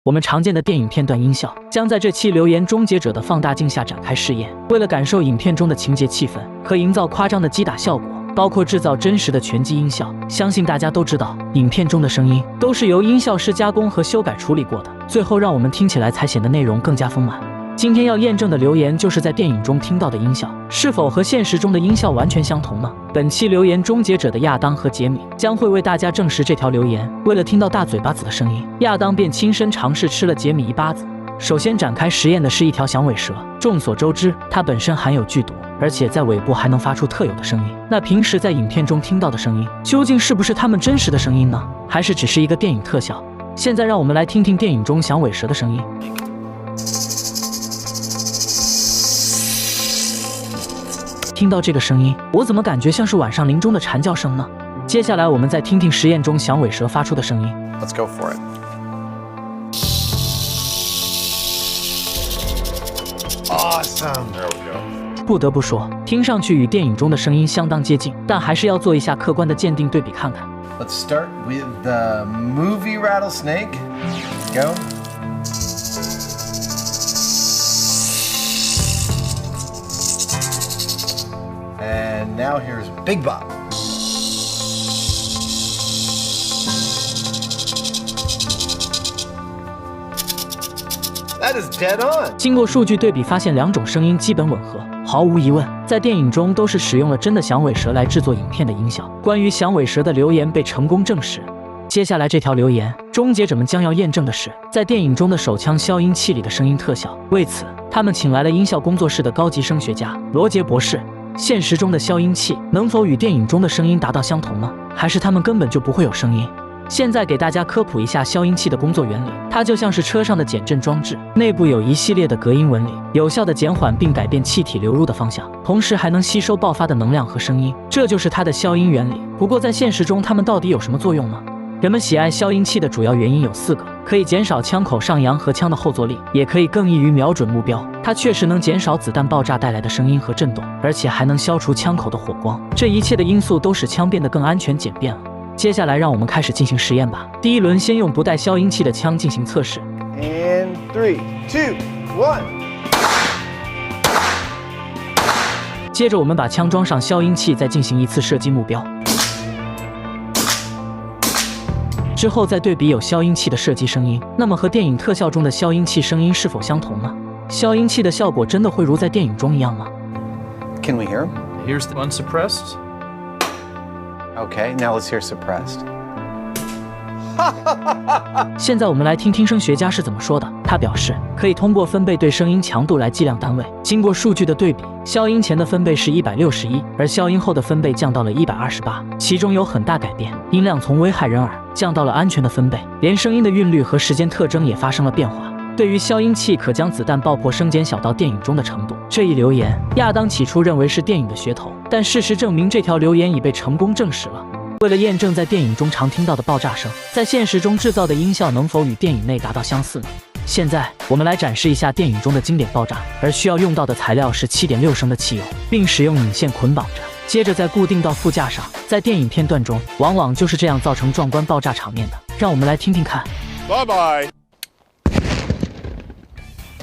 我们常见的电影片段音效将在这期留言终结者的放大镜下展开试验。为了感受影片中的情节气氛和营造夸张的击打效果，包括制造真实的拳击音效，相信大家都知道，影片中的声音都是由音效师加工和修改处理过的，最后让我们听起来才显得内容更加丰满。今天要验证的留言就是在电影中听到的音效是否和现实中的音效完全相同呢？本期留言终结者的亚当和杰米将会为大家证实这条留言。为了听到大嘴巴子的声音，亚当便亲身尝试吃了杰米一巴子。首先展开实验的是一条响尾蛇，众所周知，它本身含有剧毒，而且在尾部还能发出特有的声音。那平时在影片中听到的声音，究竟是不是它们真实的声音呢？还是只是一个电影特效？现在让我们来听听电影中响尾蛇的声音。听到这个声音，我怎么感觉像是晚上林中的蝉叫声呢？接下来我们再听听实验中响尾蛇发出的声音。Let's go for it. Awesome. There we go. 不得不说，听上去与电影中的声音相当接近，但还是要做一下客观的鉴定对比看看。Let's start with the movie rattlesnake. Go. And now here's Big Bob. That is dead on. 经过数据对比，发现两种声音基本吻合。毫无疑问，在电影中都是使用了真的响尾蛇来制作影片的音效。关于响尾蛇的留言被成功证实。接下来这条留言，终结者们将要验证的是在电影中的手枪消音器里的声音特效。为此，他们请来了音效工作室的高级声学家罗杰博士。现实中的消音器能否与电影中的声音达到相同呢？还是他们根本就不会有声音？现在给大家科普一下消音器的工作原理，它就像是车上的减震装置，内部有一系列的隔音纹理，有效的减缓并改变气体流入的方向，同时还能吸收爆发的能量和声音，这就是它的消音原理。不过在现实中，它们到底有什么作用呢？人们喜爱消音器的主要原因有4个：可以减少枪口上扬和枪的后坐力，也可以更易于瞄准目标。它确实能减少子弹爆炸带来的声音和震动，而且还能消除枪口的火光。这一切的因素都使枪变得更安全简便了。接下来让我们开始进行实验吧。第一轮先用不带消音器的枪进行测试。And 3, 2, 1. 接着我们把枪装上消音器，再进行一次射击目标。之后再对比有消音器的射击声音，那么和电影特效中的消音器声音是否相同呢？消音器的效果真的会如在电影中一样吗？ Can we hear him? Here's the unsuppressed. Okay, now let's hear suppressed. 现在我们来听听声学家是怎么说的。他表示，可以通过分贝对声音强度来计量单位。经过数据的对比，消音前的分贝是161，而消音后的分贝降到了128，其中有很大改变，音量从危害人耳降到了安全的分贝，连声音的韵律和时间特征也发生了变化。对于消音器可将子弹爆破声减小到电影中的程度，这一留言，亚当起初认为是电影的噱头，但事实证明这条留言已被成功证实了。为了验证在电影中常听到的爆炸声，在现实中制造的音效能否与电影内达到相似呢？现在我们来展示一下电影中的经典爆炸，而需要用到的材料是7.6升的汽油，并使用引线捆绑着，接着再固定到副驾上。在电影片段中，往往就是这样造成壮观爆炸场面的。让我们来听听看。Bye bye.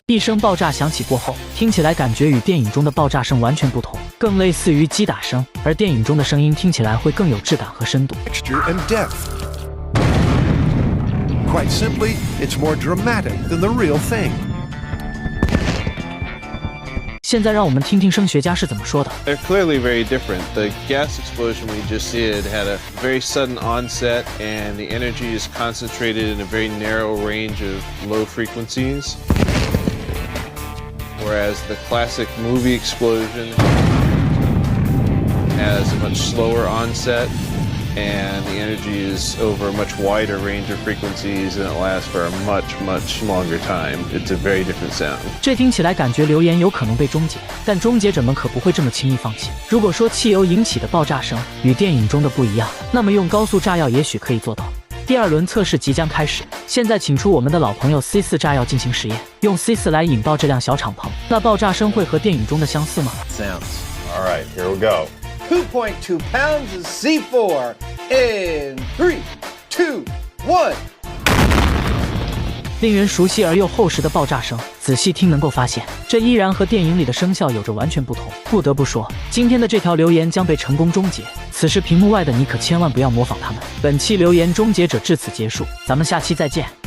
一声爆炸响起过后，听起来感觉与电影中的爆炸声完全不同，更类似于击打声，而电影中的声音听起来会更有质感和深度。 Texture and depth. Quite simply, it's more dramatic than the real thing. 现在让我们听听声学家是怎么说的。They're clearly very different. The gas explosion we just did had a very sudden onset, and the energy is concentrated in a very narrow range of low frequencies. Whereas the classic movie explosion has a much slower onset, and the energy is over a much wider range of frequencies, and it lasts for a much, much longer time. It's a very different sound. 这听起来感觉留言有可能被终结，但终结者们可不会这么轻易放弃。如果说汽油引起的爆炸声与电影中的不一样，那么用高速炸药也许可以做到。第二轮测试即将开始，现在请出我们的老朋友 C4 炸药进行实验，用 C4 来引爆这辆小敞篷，那爆炸声会和电影中的相似吗？ Sounds. All right, here we go. 2.2 pounds of C4 in 3, 2, 1. 令人熟悉而又厚实的爆炸声，仔细听能够发现，这依然和电影里的声效有着完全不同。不得不说，今天的这条留言将被成功终结。此时屏幕外的你可千万不要模仿他们。本期留言终结者至此结束，咱们下期再见。